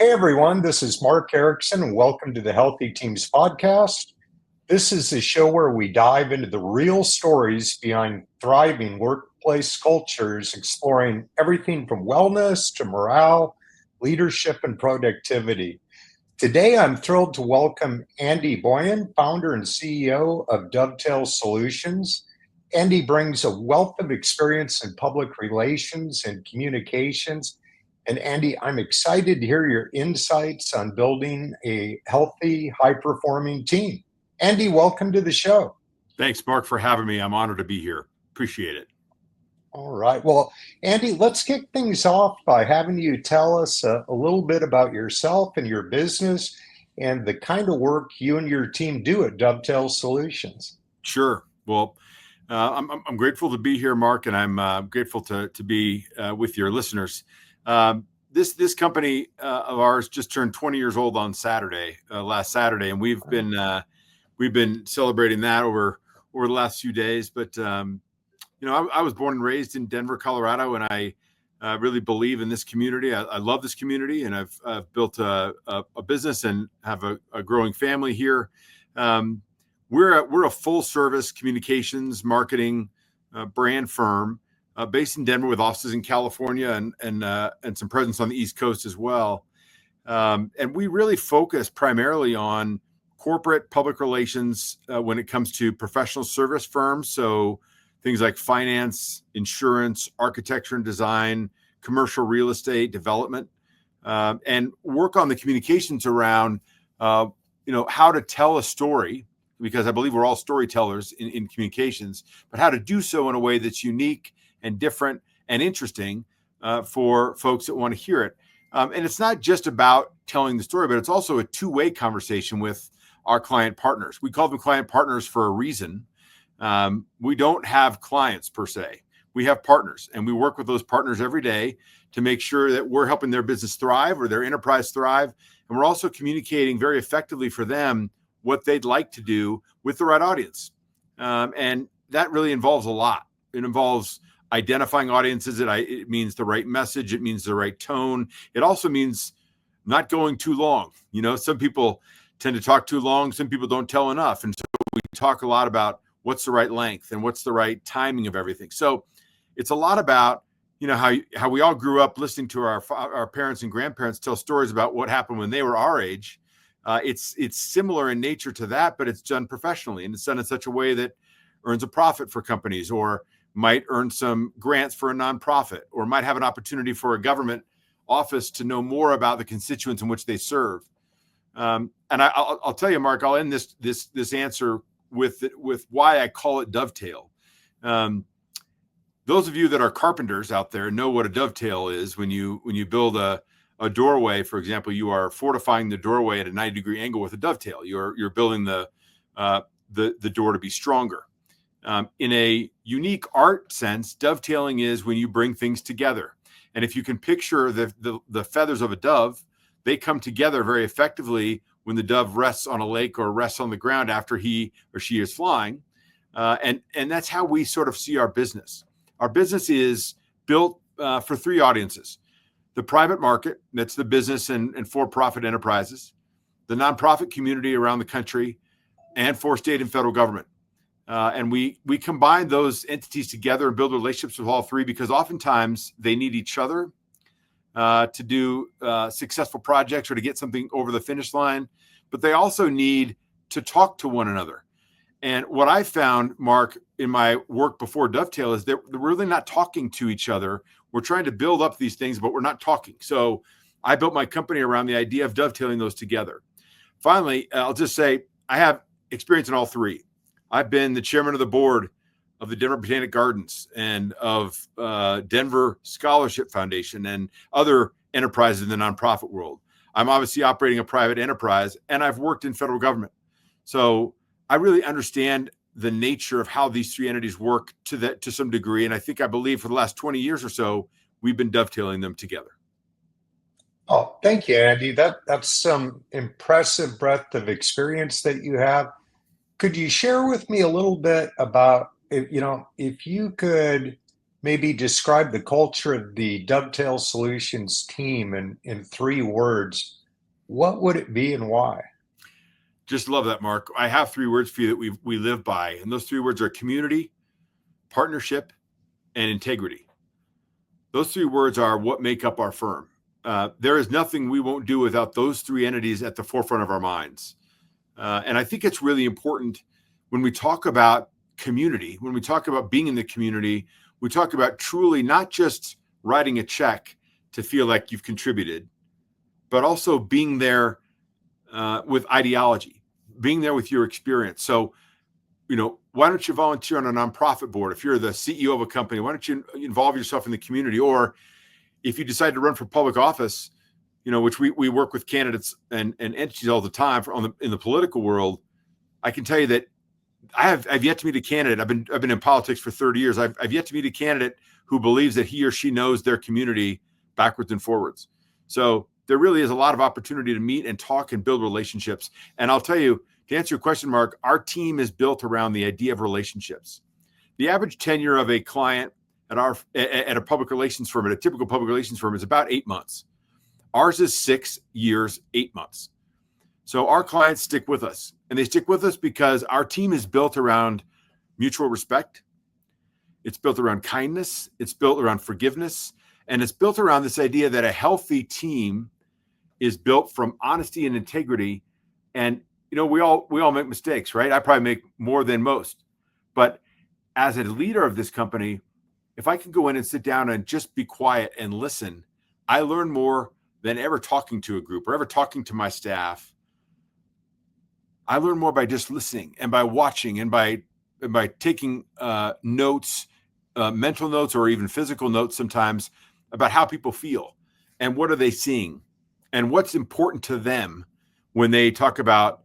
Hey everyone, this is Mark Erickson. Welcome to the Healthy Teams podcast. This is a show where we dive into the real stories behind thriving workplace cultures, exploring everything from wellness to morale, leadership, and productivity. Today, I'm thrilled to welcome Andy Boian, founder and CEO of Dovetail Solutions. Andy brings a wealth of experience in public relations and communications. And Andy, I'm excited to hear your insights on building a healthy, high-performing team. Andy, welcome to the show. Thanks, Mark, for having me. I'm honored to be here. Appreciate it. All right. Well, Andy, let's kick things off by having you tell us a little bit about yourself and your business and the kind of work you and your team do at Dovetail Solutions. Sure. Well, I'm grateful to be here, Mark, and I'm grateful to be with your listeners. This company of ours just turned 20 years old on last Saturday, and we've been celebrating that over the last few days. But I was born and raised in Denver, Colorado, and I really believe in this community. I love this community, and I've built a business and have a growing family here. We're a full service communications marketing brand firm based in Denver with offices in California and some presence on the East Coast as well. And we really focus primarily on corporate public relations when it comes to professional service firms. So things like finance, insurance, architecture and design, commercial real estate development, and work on the communications around, how to tell a story, because I believe we're all storytellers in communications, but how to do so in a way that's unique and different and interesting for folks that want to hear it. And it's not just about telling the story, but it's also a two-way conversation with our client partners. We call them client partners for a reason. We don't have clients per se. We have partners, and we work with those partners every day to make sure that we're helping their business thrive or their enterprise thrive. And we're also communicating very effectively for them what they'd like to do with the right audience. And that really involves a lot. It involves identifying audiences. It means the right message. It means the right tone. It also means not going too long. Some people tend to talk too long. Some people don't tell enough. And so we talk a lot about what's the right length and what's the right timing of everything. So it's a lot about, how we all grew up listening to our parents and grandparents tell stories about what happened when they were our age. It's similar in nature to that, but it's done professionally, and it's done in such a way that earns a profit for companies, or might earn some grants for a nonprofit, or might have an opportunity for a government office to know more about the constituents in which they serve. And I'll tell you, Mark, I'll end this answer with why I call it Dovetail. Those of you that are carpenters out there know what a dovetail is. When you build a doorway, for example, you are fortifying the doorway at a 90-degree angle with a dovetail. You're building the door to be stronger. In a unique art sense, dovetailing is when you bring things together. And if you can picture the feathers of a dove, they come together very effectively when the dove rests on a lake or rests on the ground after he or she is flying. And that's how we sort of see our business. Our business is built for three audiences: the private market, that's the business and for-profit enterprises, the nonprofit community around the country, and for state and federal government. And we combine those entities together and build relationships with all three, because oftentimes they need each other to do successful projects or to get something over the finish line, but they also need to talk to one another. And what I found, Mark, in my work before Dovetail is that we're really not talking to each other. We're trying to build up these things, but we're not talking. So I built my company around the idea of dovetailing those together. Finally, I'll just say I have experience in all three. I've been the chairman of the board of the Denver Botanic Gardens and of Denver Scholarship Foundation and other enterprises in the nonprofit world. I'm obviously operating a private enterprise, and I've worked in federal government. So I really understand the nature of how these three entities work to some degree. And I believe for the last 20 years or so, we've been dovetailing them together. Oh, thank you, Andy. That's some impressive breadth of experience that you have. Could you share with me a little bit about, if you could maybe describe the culture of the Dovetail Solutions team in 3 words, what would it be and why? Just love that, Mark. I have 3 words for you that we live by, and those 3 words are community, partnership, and integrity. Those 3 words are what make up our firm. There is nothing we won't do without those 3 entities at the forefront of our minds. And I think it's really important when we talk about community, when we talk about being in the community, we talk about truly not just writing a check to feel like you've contributed, but also being there with ideology, being there with your experience. So, why don't you volunteer on a nonprofit board? If you're the CEO of a company, why don't you involve yourself in the community? Or if you decide to run for public office, which we work with candidates and entities all the time in the political world, I can tell you that I've yet to meet a candidate. I've been in politics for 30 years. I've yet to meet a candidate who believes that he or she knows their community backwards and forwards. So there really is a lot of opportunity to meet and talk and build relationships. And I'll tell you, to answer your question, Mark, our team is built around the idea of relationships. The average tenure of a client at a public relations firm, at a typical public relations firm, is about 8 months. Ours is 6 years, 8 months. So our clients stick with us, and they stick with us because our team is built around mutual respect. It's built around kindness. It's built around forgiveness. And it's built around this idea that a healthy team is built from honesty and integrity. And, we all make mistakes, right? I probably make more than most. But as a leader of this company, if I can go in and sit down and just be quiet and listen, I learn more than ever talking to a group or ever talking to my staff. I learn more by just listening and by watching and by taking notes, mental notes, or even physical notes sometimes about how people feel and what are they seeing and what's important to them when they talk about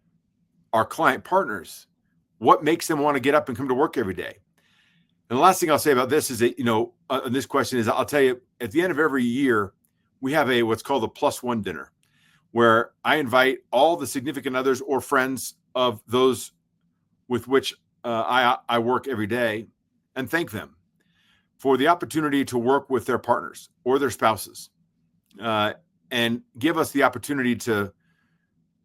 our client partners. What makes them want to get up and come to work every day? And the last thing I'll say about this is that, this question is, I'll tell you, at the end of every year, we have what's called a +1 dinner, where I invite all the significant others or friends of those with which I work every day and thank them for the opportunity to work with their partners or their spouses and give us the opportunity to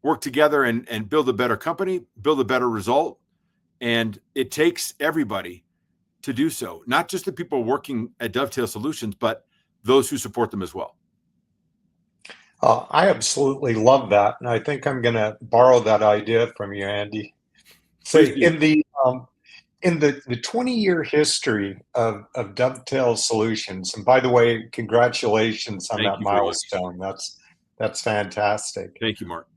work together and build a better company, build a better result. And it takes everybody to do so, not just the people working at Dovetail Solutions, but those who support them as well. I absolutely love that, and I think I'm going to borrow that idea from you, Andy. So, in the 20-year history of Dovetail Solutions, and by the way, congratulations on that milestone. That's fantastic. Thank you, Mark.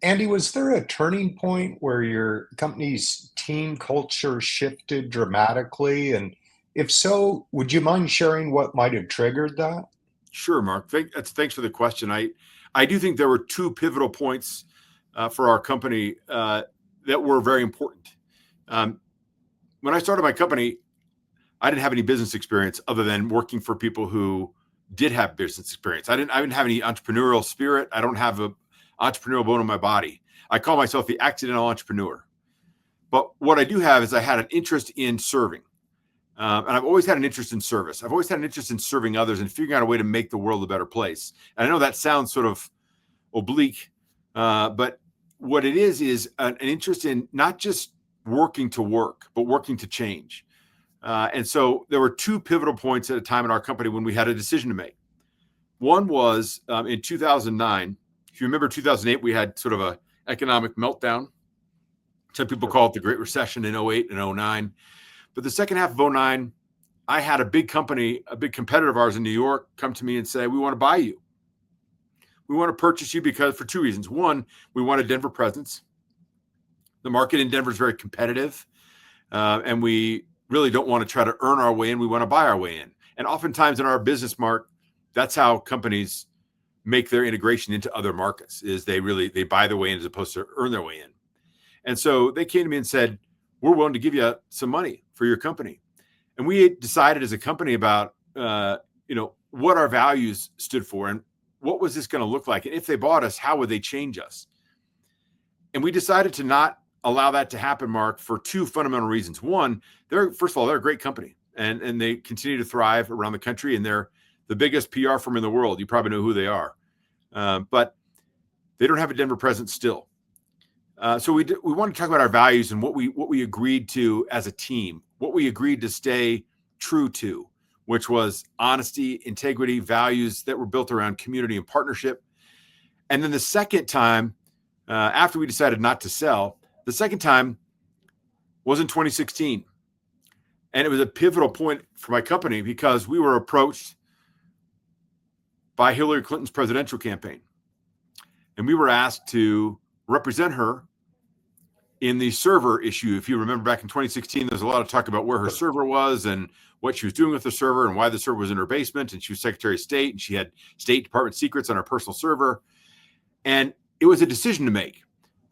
Andy, was there a turning point where your company's team culture shifted dramatically? And if so, would you mind sharing what might have triggered that? Sure, Mark. Thanks for the question. I do think there were 2 pivotal points for our company that were very important. When I started my company, I didn't have any business experience other than working for people who did have business experience. I didn't have any entrepreneurial spirit. I don't have an entrepreneurial bone in my body. I call myself the accidental entrepreneur. But what I do have is I had an interest in serving. And I've always had an interest in service. I've always had an interest in serving others and figuring out a way to make the world a better place. And I know that sounds sort of oblique, but what it is an interest in not just working to work, but working to change. And so there were 2 pivotal points at a time in our company when we had a decision to make. One was in 2009. If you remember 2008, we had sort of an economic meltdown. Some people call it the Great Recession in 08 and 09. But the second half of 09, I had a big company, a big competitor of ours in New York, come to me and say, we want to buy you. We want to purchase you for 2 reasons. One, we want a Denver presence. The market in Denver is very competitive, and we really don't want to try to earn our way in. We want to buy our way in. And oftentimes in our business, Mark, that's how companies make their integration into other markets, is they buy their way in as opposed to earn their way in. And so they came to me and said, we're willing to give you some money for your company. And we decided as a company about, what our values stood for and what was this going to look like? And if they bought us, how would they change us? And we decided to not allow that to happen, Mark, for 2 fundamental reasons. One, first of all, they're a great company. and they continue to thrive around the country, and they're the biggest PR firm in the world. You probably know who they are, but they don't have a Denver presence still. So we want to talk about our values and what we agreed to as a team, what we agreed to stay true to, which was honesty, integrity, values that were built around community and partnership. And then the second time, after we decided not to sell, the second time was in 2016. And it was a pivotal point for my company because we were approached by Hillary Clinton's presidential campaign. And we were asked to represent her in the server issue. If you remember back in 2016, there was a lot of talk about where her server was and what she was doing with the server and why the server was in her basement. And she was Secretary of State and she had State Department secrets on her personal server. And it was a decision to make.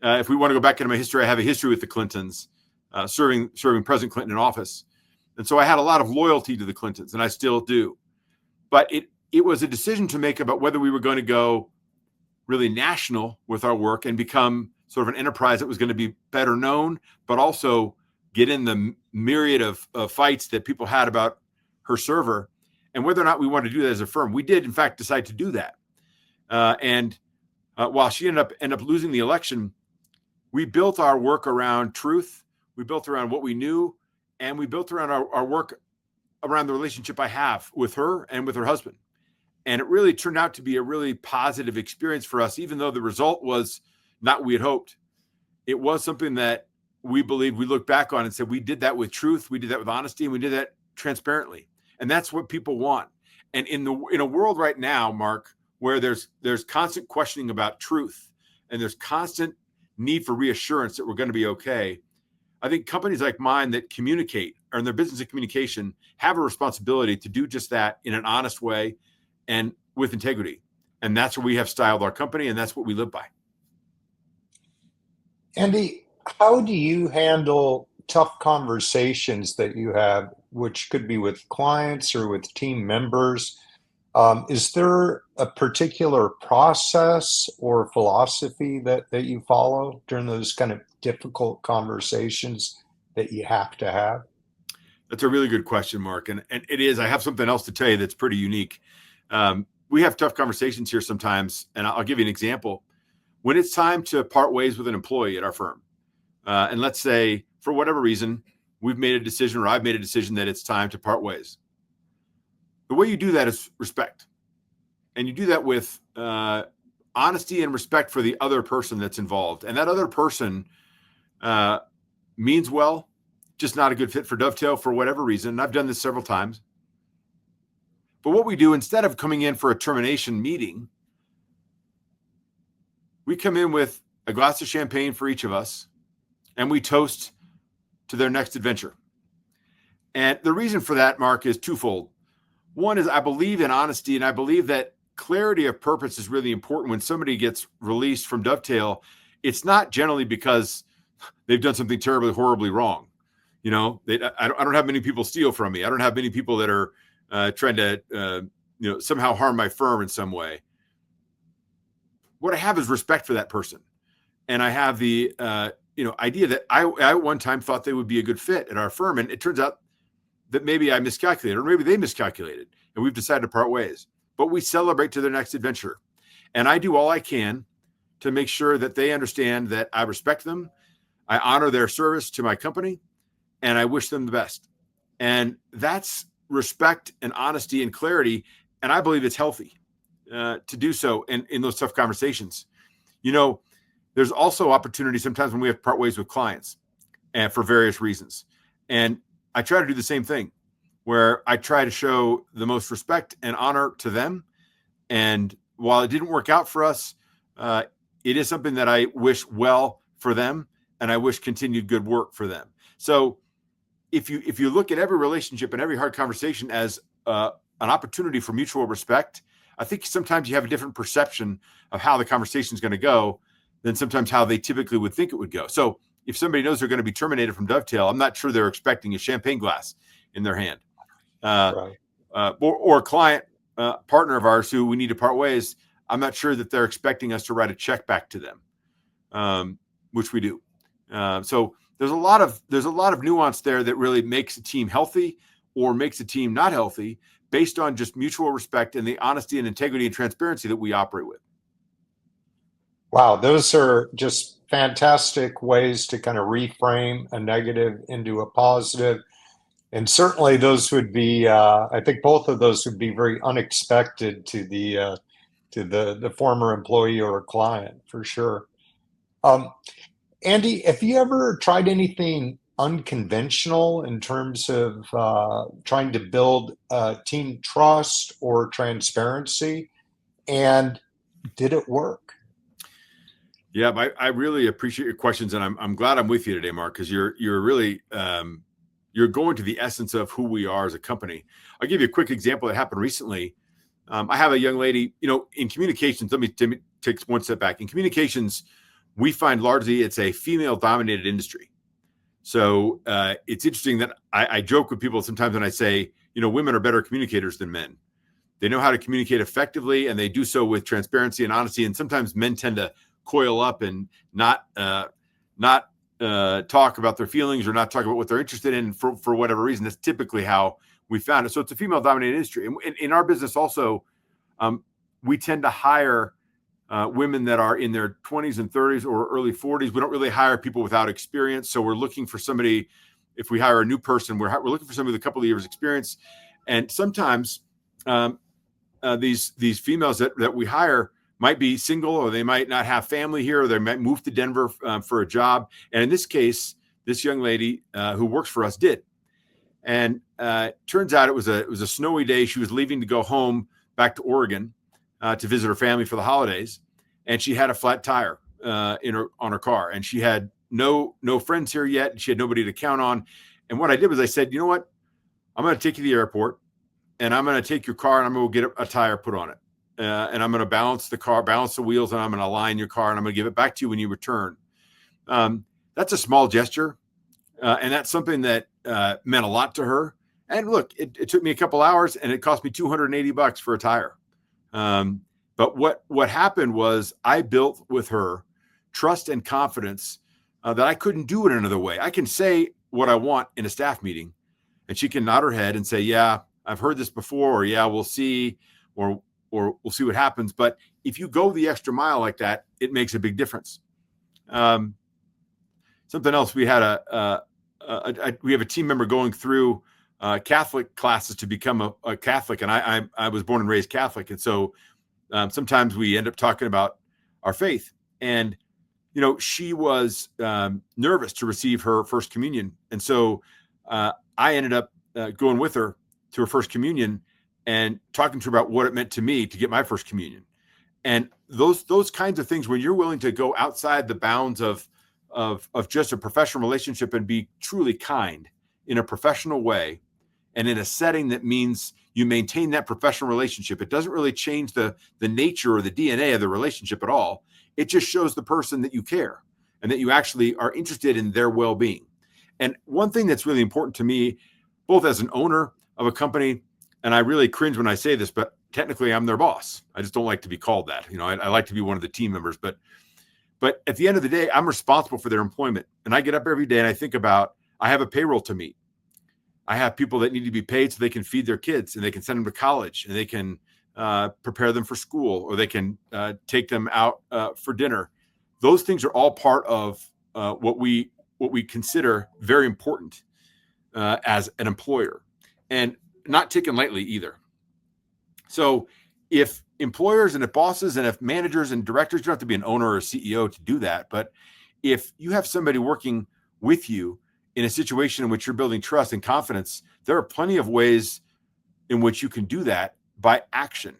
If we want to go back into my history, I have a history with the Clintons, serving President Clinton in office. And so I had a lot of loyalty to the Clintons, and I still do. But it was a decision to make about whether we were going to go really national with our work and become sort of an enterprise that was going to be better known, but also get in the myriad of fights that people had about her server, and whether or not we wanted to do that as a firm. We did, in fact, decide to do that. While she ended up losing the election, we built our work around truth. We built around what we knew, and we built around our work around the relationship I have with her and with her husband. And it really turned out to be a really positive experience for us, even though the result was not what we had hoped. It was something that we believed, we looked back on and said, we did that with truth, we did that with honesty, and we did that transparently. And that's what people want. And in a world right now, Mark, where there's constant questioning about truth and there's constant need for reassurance that we're going to be okay, I think companies like mine that communicate, or in their business of communication, have a responsibility to do just that in an honest way and with integrity. And that's what we have styled our company, and that's what we live by. Andy, how do you handle tough conversations that you have, which could be with clients or with team members? Is there a particular process or philosophy that you follow during those kind of difficult conversations that you have to have? That's a really good question, Mark. And it is. I have something else to tell you that's pretty unique. We have tough conversations here sometimes, and I'll give you an example. When it's time to part ways with an employee at our firm, and let's say for whatever reason, we've made a decision or I've made a decision that it's time to part ways. The way you do that is respect. And you do that with honesty and respect for the other person that's involved. And that other person means well, just not a good fit for Dovetail for whatever reason. And I've done this several times. But what we do, instead of coming in for a termination meeting, we come in with a glass of champagne for each of us, and we toast to their next adventure. And the reason for that, Mark, is twofold. One is I believe in honesty, and I believe that clarity of purpose is really important. When somebody gets released from Dovetail, it's not generally because they've done something terribly, horribly wrong. You know, I don't have many people steal from me. I don't have many people that are trying to, somehow harm my firm in some way. What I have is respect for that person. And I have the, idea that I at one time thought they would be a good fit at our firm. And it turns out that maybe I miscalculated, or maybe they miscalculated, and we've decided to part ways. But we celebrate to their next adventure. And I do all I can to make sure that they understand that I respect them, I honor their service to my company, and I wish them the best. And that's respect and honesty and clarity. And I believe it's healthy to do so in those tough conversations. There's also opportunity sometimes when we have to part ways with clients and for various reasons. And I try to do the same thing, where I try to show the most respect and honor to them. And while it didn't work out for us, it is something that I wish well for them, and I wish continued good work for them. So if you look at every relationship and every hard conversation as an opportunity for mutual respect, I think sometimes you have a different perception of how the conversation is going to go than sometimes how they typically would think it would go. So if somebody knows they're going to be terminated from Dovetail, I'm not sure they're expecting a champagne glass in their hand. Right. Or a client partner of ours who we need to part ways, I'm not sure that they're expecting us to write a check back to them, which we do. So there's a lot of nuance there that really makes a team healthy, or makes a team not healthy based on just mutual respect and the honesty and integrity and transparency that we operate with. Wow, those are just fantastic ways to kind of reframe a negative into a positive. And certainly those would be, I think both of those would be very unexpected to the former employee or client for sure. Um, Andy, have you ever tried anything unconventional in terms of trying to build team trust or transparency? And did it work? Yeah, I really appreciate your questions, and I'm glad I'm with you today, Mark, because you're really you're going to the essence of who we are as a company. I'll give you a quick example that happened recently. I have a young lady, in communications. Let me take one step back. In communications, we find largely it's a female-dominated industry. So it's interesting that I joke with people sometimes when I say, women are better communicators than men. They know how to communicate effectively, and they do so with transparency and honesty. And sometimes men tend to coil up and not talk about their feelings or not talk about what they're interested in for whatever reason. That's typically how we found it. So it's a female-dominated industry. And in our business also, we tend to hire women that are in their 20s and 30s or early 40s. We don't really hire people without experience. So we're looking for somebody, if we hire a new person, we're looking for somebody with a couple of years experience. And sometimes these females that we hire might be single, or they might not have family here, or they might move to Denver for a job. And in this case, this young lady who works for us did. And turns out it was a snowy day. She was leaving to go home back to Oregon to visit her family for the holidays, and she had a flat tire on her car, and she had no friends here yet, and she had nobody to count on. And what I did was I said, you know what, I'm going to take you to the airport, and I'm going to take your car, and I'm going to get a tire put on it, and I'm going to balance the wheels, and I'm going to align your car, and I'm going to give it back to you when you return. That's a small gesture, and that's something that meant a lot to her. And look, it took me a couple hours, and it cost me $280 for a tire. But what happened was I built with her trust and confidence that I couldn't do it another way. I can say what I want in a staff meeting, and she can nod her head and say, yeah, I've heard this before, or yeah, we'll see, or we'll see what happens. But if you go the extra mile like that, it makes a big difference. Something else, we had we have a team member going through Catholic classes to become a Catholic, and I was born and raised Catholic, and so sometimes we end up talking about our faith. And she was nervous to receive her first communion, and so I ended up going with her to her first communion and talking to her about what it meant to me to get my first communion. And those kinds of things, when you're willing to go outside the bounds of just a professional relationship and be truly kind in a professional way, and in a setting that means you maintain that professional relationship, it doesn't really change the nature or the DNA of the relationship at all. It just shows the person that you care and that you actually are interested in their well-being. And one thing that's really important to me, both as an owner of a company, and I really cringe when I say this, but technically I'm their boss. I just don't like to be called that. I like to be one of the team members, but at the end of the day, I'm responsible for their employment. And I get up every day and I think about, I have a payroll to meet. I have people that need to be paid so they can feed their kids, and they can send them to college, and they can prepare them for school, or they can take them out for dinner. Those things are all part of what we consider very important as an employer, and not taken lightly either. So if employers and if bosses and if managers and directors, you don't have to be an owner or a CEO to do that, but if you have somebody working with you in a situation in which you're building trust and confidence, there are plenty of ways in which you can do that by action.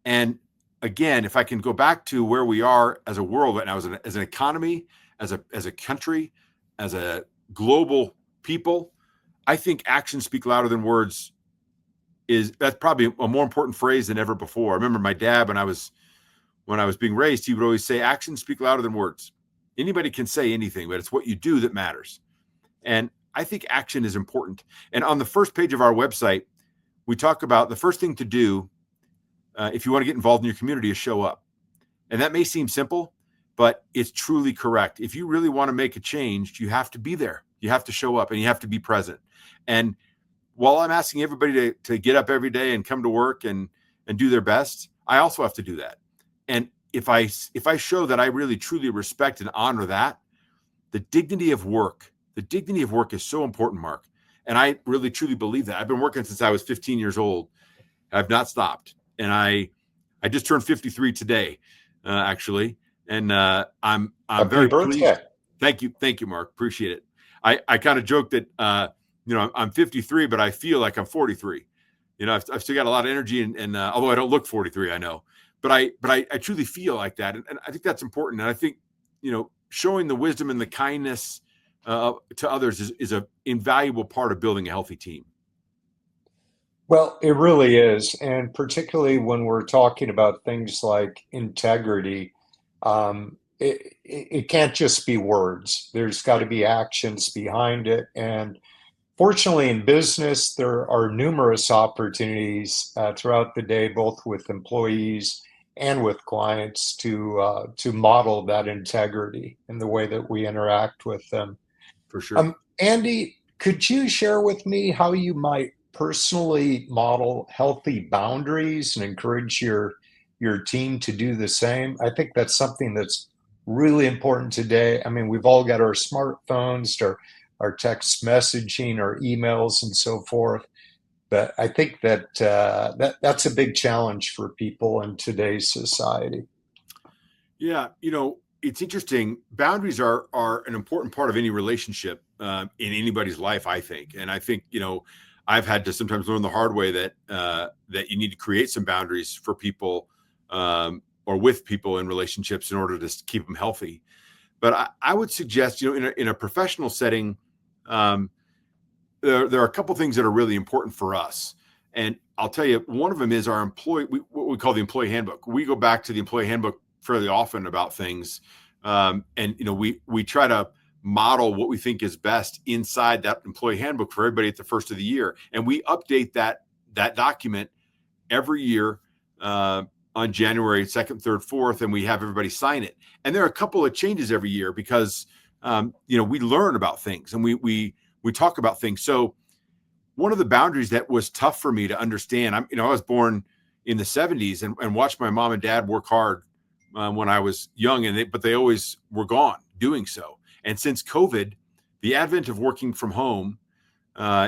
And again, if I can go back to where we are as a world right now, as an economy, as a country, as a global people, I think actions speak louder than words. That's probably a more important phrase than ever before. I remember my dad, when I was being raised, he would always say, actions speak louder than words. Anybody can say anything, but it's what you do that matters. And I think action is important. And on the first page of our website, we talk about the first thing to do if you want to get involved in your community is show up. And that may seem simple, but it's truly correct. If you really want to make a change, you have to be there. You have to show up, and you have to be present. And while I'm asking everybody to get up every day and come to work and do their best, I also have to do that. And if I show that I really truly respect and honor that, the dignity of work is so important, Mark. And I really truly believe that. I've been working since I was 15 years old. I've not stopped. And I just turned 53 today, actually. And I'm Happy very birthday. pleased. Thank you, Mark. Appreciate it. I kind of joke that I'm 53, but I feel like I'm 43. I've still got a lot of energy, and although I don't look 43, I know, but I truly feel like that, and I think that's important. And I think showing the wisdom and the kindness to others is an invaluable part of building a healthy team. Well, it really is. And particularly when we're talking about things like integrity, it can't just be words. There's got to be actions behind it. And fortunately, in business, there are numerous opportunities throughout the day, both with employees and with clients, to model that integrity in the way that we interact with them. For sure. Andy, could you share with me how you might personally model healthy boundaries and encourage your team to do the same? I think that's something that's really important today. I mean, we've all got our smartphones, our text messaging, our emails, and so forth. But I think that's a big challenge for people in today's society. Yeah, it's interesting. Boundaries are an important part of any relationship in anybody's life, I think. And I think I've had to sometimes learn the hard way that that you need to create some boundaries for people or with people in relationships in order to keep them healthy. But I would suggest, in a professional setting, there are a couple things that are really important for us. And I'll tell you, one of them is our what we call the employee handbook. We go back to the employee handbook fairly often about things. And we try to model what we think is best inside that employee handbook for everybody at the first of the year. And we update that document every year on January 2nd, 3rd, 4th, and we have everybody sign it. And there are a couple of changes every year because we learn about things and we talk about things. So one of the boundaries that was tough for me to understand, I was born in the 70s and watched my mom and dad work hard when I was young, but they always were gone doing so. And since COVID, the advent of working from home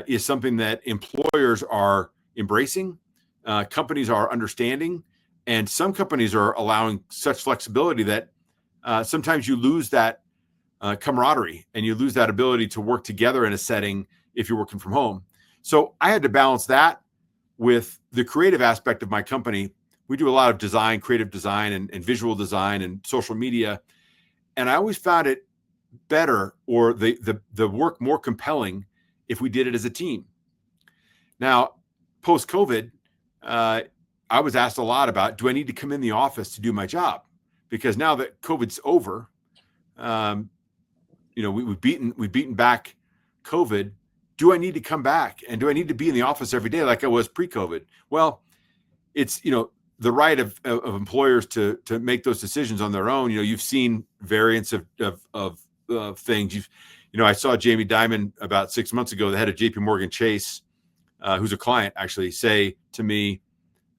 is something that employers are embracing, companies are understanding, and some companies are allowing such flexibility that sometimes you lose that camaraderie and you lose that ability to work together in a setting if you're working from home. So I had to balance that with the creative aspect of my company. We do a lot of design, creative design and visual design and social media. And I always found it better or the work more compelling if we did it as a team. Now, post-COVID, I was asked a lot about, do I need to come in the office to do my job? Because now that COVID's over, we've beaten back COVID. Do I need to come back? And do I need to be in the office every day like I was pre-COVID? Well, it's, the right of employers to make those decisions on their own. You've seen variants of things. I saw Jamie Dimon about 6 months ago, the head of JP Morgan Chase, who's a client, actually say to me,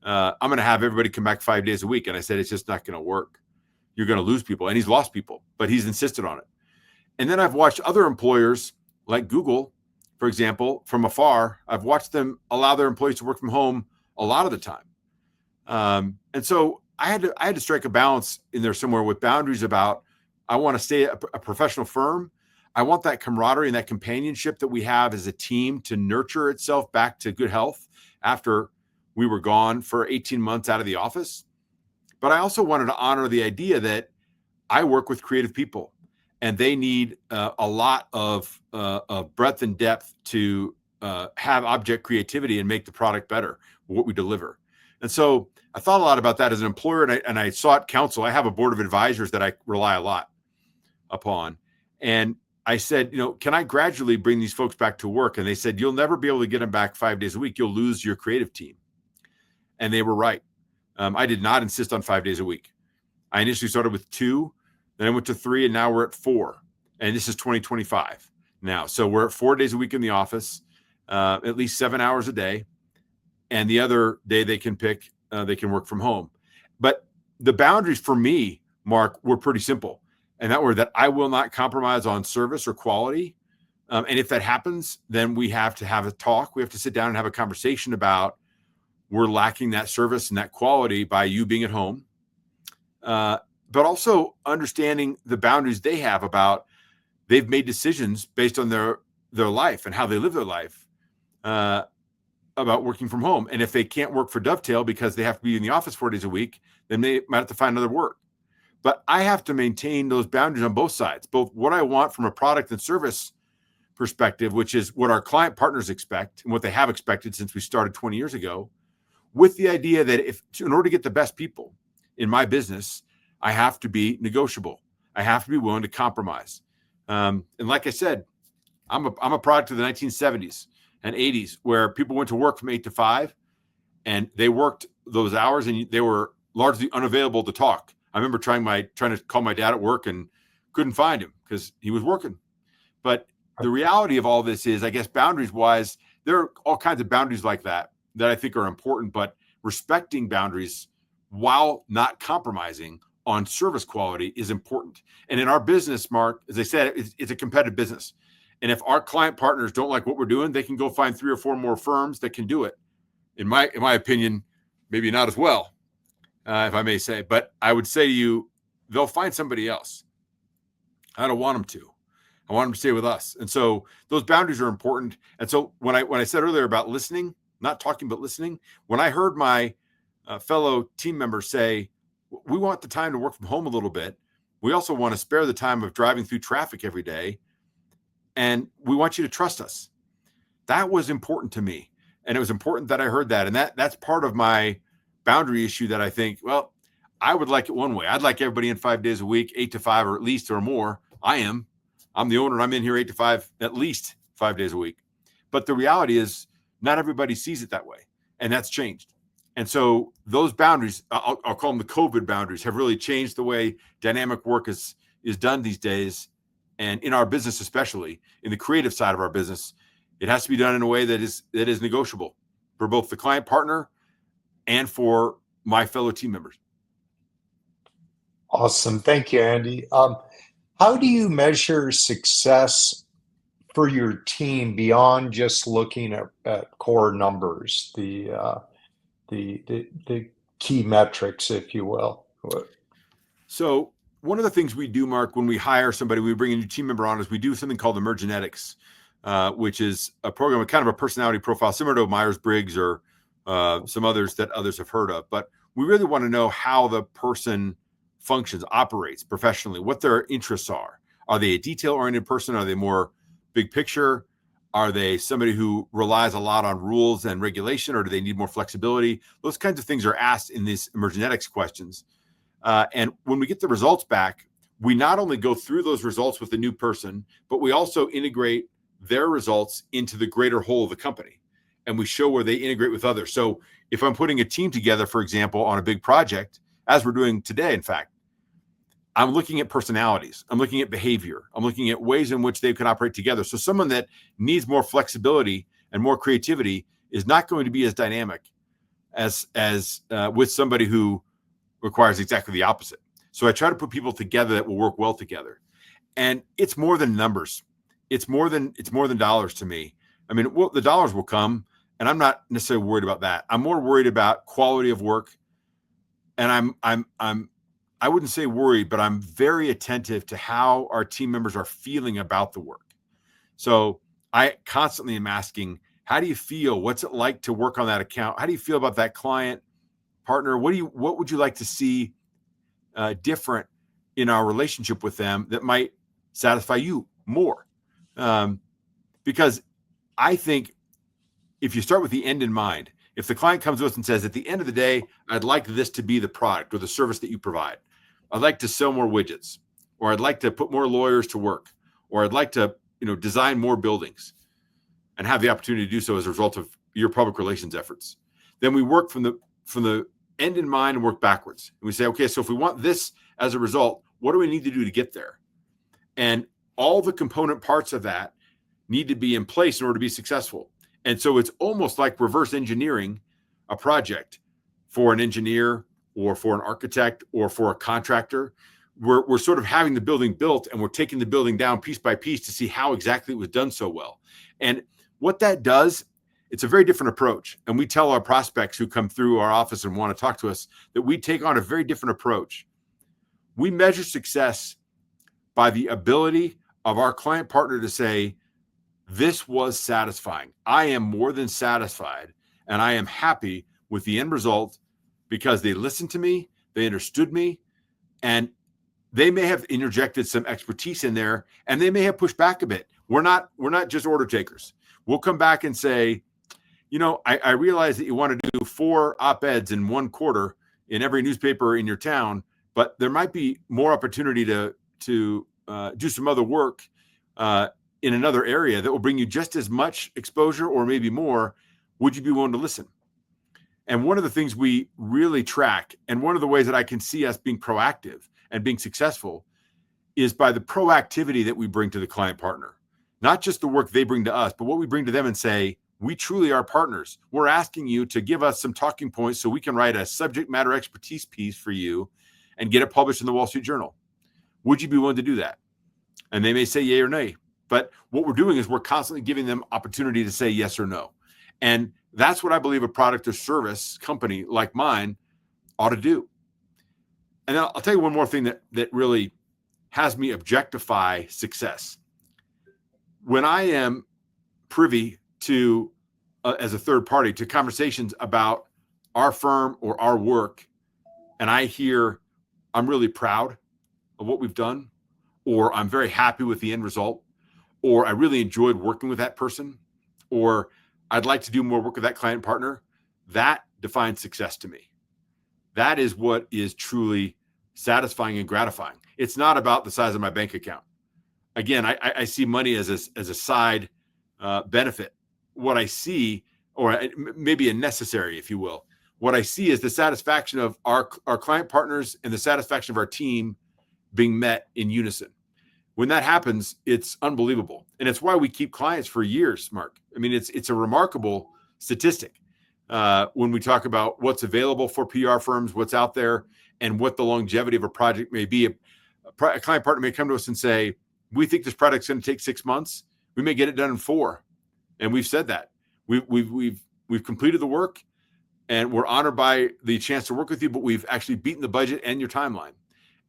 I'm going to have everybody come back 5 days a week. And I said, it's just not going to work. You're going to lose people. And he's lost people, but he's insisted on it. And then I've watched other employers like Google, for example, from afar. I've watched them allow their employees to work from home a lot of the time. And so I had to strike a balance in there somewhere with boundaries about, I want to stay a professional firm. I want that camaraderie and that companionship that we have as a team to nurture itself back to good health after we were gone for 18 months out of the office. But I also wanted to honor the idea that I work with creative people and they need a lot of breadth and depth to have object creativity and make the product better, what we deliver. And so I thought a lot about that as an employer, and I sought counsel. I have a board of advisors that I rely a lot upon. And I said, can I gradually bring these folks back to work? And they said, you'll never be able to get them back 5 days a week. You'll lose your creative team. And they were right. I did not insist on 5 days a week. I initially started with 2, then I went to 3, and now we're at 4. And this is 2025 now. So we're at 4 days a week in the office. at least 7 hours a day. And the other day they can pick, they can work from home. But the boundaries for me, Mark, were pretty simple. And that were that I will not compromise on service or quality. And if that happens, then we have to have a talk. We have to sit down and have a conversation about we're lacking that service and that quality by you being at home. But also understanding the boundaries they have about they've made decisions based on their life and how they live their life about working from home. And if they can't work for Dovetail because they have to be in the office 4 days a week, then they might have to find another work. But I have to maintain those boundaries on both sides, both what I want from a product and service perspective, which is what our client partners expect and what they have expected since we started 20 years ago, with the idea that in order to get the best people in my business, I have to be negotiable. I have to be willing to compromise. And like I said, I'm a product of the 1970s and 80s where people went to work from 8 to 5 and they worked those hours and they were largely unavailable to talk. I remember trying to call my dad at work and couldn't find him because he was working. But the reality of all this is, I guess, boundaries wise, there are all kinds of boundaries like that I think are important, but respecting boundaries while not compromising on service quality is important. And in our business, Mark, as I said, it's a competitive business. And if our client partners don't like what we're doing, they can go find 3 or 4 more firms that can do it. In my opinion, maybe not as well, if I may say, but I would say to you, they'll find somebody else. I don't want them to. I want them to stay with us. And so those boundaries are important. And so when I said earlier about listening, not talking, but listening, when I heard my fellow team members say, we want the time to work from home a little bit. We also want to spare the time of driving through traffic every day. And we want you to trust us. That was important to me. And it was important that I heard that. And that's part of my boundary issue that I think, well, I would like it one way. I'd like everybody in 5 days a week, 8 to 5 or at least or more. I'm the owner. I'm in here 8 to 5, at least 5 days a week. But the reality is not everybody sees it that way. And that's changed. And so those boundaries, I'll call them the COVID boundaries, have really changed the way dynamic work is done these days. And in our business, especially in the creative side of our business, it has to be done in a way that is negotiable for both the client partner and for my fellow team members. Awesome. Thank you, Andy. How do you measure success for your team beyond just looking at core numbers, the key metrics, if you will? So one of the things we do, Mark, when we hire somebody, we bring a new team member on, is we do something called Emergenetics, which is a program with kind of a personality profile similar to Myers-Briggs or some others that others have heard of. But we really want to know how the person functions, operates professionally, what their interests are. Are they a detail-oriented person? Are they more big picture? Are they somebody who relies a lot on rules and regulation, or do they need more flexibility? Those kinds of things are asked in these Emergenetics questions. And when we get the results back, we not only go through those results with the new person, but we also integrate their results into the greater whole of the company. And we show where they integrate with others. So if I'm putting a team together, for example, on a big project, as we're doing today, in fact, I'm looking at personalities. I'm looking at behavior. I'm looking at ways in which they can operate together. So someone that needs more flexibility and more creativity is not going to be as dynamic as with somebody who requires exactly the opposite. So I try to put people together that will work well together. And it's more than numbers. It's more than dollars to me. I mean, the dollars will come, and I'm not necessarily worried about that. I'm more worried about quality of work. And I wouldn't say worried, but I'm very attentive to how our team members are feeling about the work. So I constantly am asking, how do you feel? What's it like to work on that account? How do you feel about that client partner? What would you like to see different in our relationship with them that might satisfy you more? Because I think if you start with the end in mind, if the client comes to us and says, at the end of the day, I'd like this to be the product or the service that you provide. I'd like to sell more widgets, or I'd like to put more lawyers to work, or I'd like to, design more buildings and have the opportunity to do so as a result of your public relations efforts. Then we work from the end in mind and work backwards. And we say, okay, so if we want this as a result, what do we need to do to get there? And all the component parts of that need to be in place in order to be successful. And so it's almost like reverse engineering a project for an engineer or for an architect or for a contractor. We're sort of having the building built, and we're taking the building down piece by piece to see how exactly it was done so well. And what that does, it's a very different approach. And we tell our prospects who come through our office and want to talk to us that we take on a very different approach. We measure success by the ability of our client partner to say, this was satisfying. I am more than satisfied, and I am happy with the end result because they listened to me, they understood me, and they may have interjected some expertise in there, and they may have pushed back a bit. We're not just order takers. We'll come back and say, I realize that you want to do 4 op-eds in 1 quarter in every newspaper in your town, but there might be more opportunity to do some other work in another area that will bring you just as much exposure or maybe more. Would you be willing to listen? And one of the things we really track, and one of the ways that I can see us being proactive and being successful, is by the proactivity that we bring to the client partner. Not just the work they bring to us, but what we bring to them and say, we truly are partners. We're asking you to give us some talking points so we can write a subject matter expertise piece for you and get it published in the Wall Street Journal. Would you be willing to do that? And they may say yay or nay. But what we're doing is we're constantly giving them opportunity to say yes or no. And that's what I believe a product or service company like mine ought to do. And I'll tell you one more thing that really has me objectify success. When I am privy to, as a third party, to conversations about our firm or our work, and I hear, I'm really proud of what we've done, or I'm very happy with the end result, or I really enjoyed working with that person, or I'd like to do more work with that client partner, that defines success to me. That is what is truly satisfying and gratifying. It's not about the size of my bank account. Again, I see money as a side benefit. What I see, or maybe a necessary, if you will, what I see is the satisfaction of our client partners and the satisfaction of our team being met in unison. When that happens, it's unbelievable. And it's why we keep clients for years, Mark. I mean, it's a remarkable statistic when we talk about what's available for PR firms, what's out there, and what the longevity of a project may be. A client partner may come to us and say, we think this project's going to take 6 months. We may get it done in 4. And we've said that. We've completed the work, and we're honored by the chance to work with you, but we've actually beaten the budget and your timeline.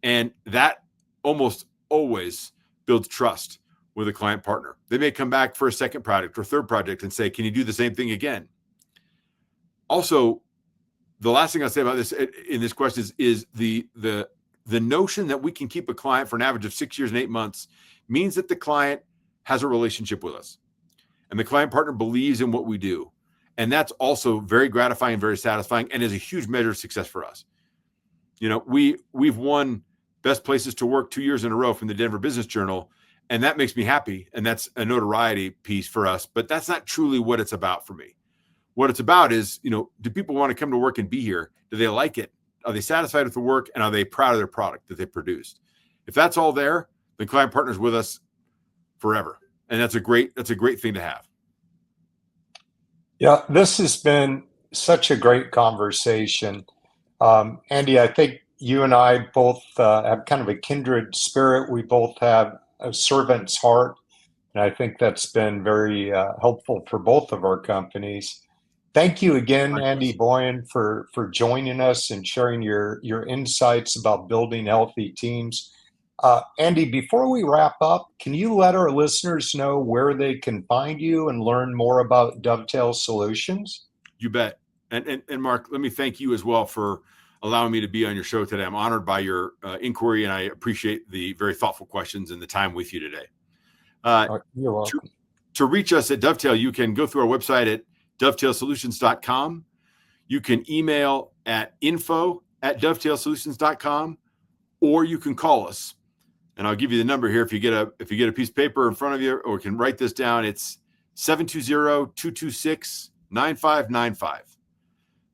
And that almost always builds trust with a client partner. They may come back for a second project or third project and say, can you do the same thing again? Also, the last thing I'll say about this in this question is the notion that we can keep a client for an average of 6 years and 8 months means that the client has a relationship with us and the client partner believes in what we do. And that's also very gratifying and very satisfying and is a huge measure of success for us. We've won Best Places to Work 2 years in a row from the Denver Business Journal, and that makes me happy. And that's a notoriety piece for us, but that's not truly what it's about for me. What it's about is, do people want to come to work and be here? Do they like it? Are they satisfied with the work? And are they proud of their product that they produced? If that's all there, the client partner's with us forever. And that's a great thing to have. Yeah, this has been such a great conversation. Andy, I think you and I both have kind of a kindred spirit. We both have a servant's heart. And I think that's been very helpful for both of our companies. Thank you again, Andy Boian, for joining us and sharing your insights about building healthy teams. Andy, before we wrap up, can you let our listeners know where they can find you and learn more about Dovetail Solutions? You bet. And Mark, let me thank you as well for allowing me to be on your show today. I'm honored by your inquiry, and I appreciate the very thoughtful questions and the time with you today. You're welcome. To reach us at Dovetail, you can go through our website at dovetailsolutions.com. You can email at info@dovetailsolutions.com, or you can call us. And I'll give you the number here if you get a piece of paper in front of you, or can write this down. It's 720-226-9595.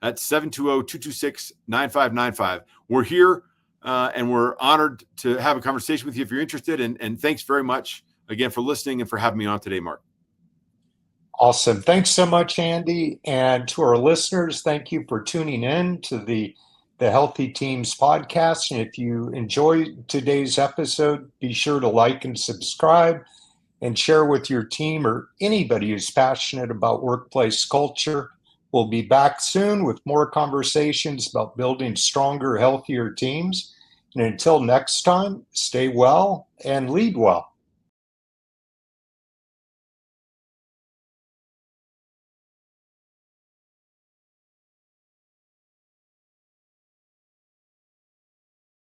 That's 720-226-9595. We're here, and we're honored to have a conversation with you if you're interested. And thanks very much again for listening and for having me on today, Mark. Awesome. Thanks so much, Andy. And to our listeners, thank you for tuning in to the Healthy Teams podcast. And if you enjoyed today's episode, be sure to like and subscribe and share with your team or anybody who's passionate about workplace culture. We'll be back soon with more conversations about building stronger, healthier teams. And until next time, stay well and lead well.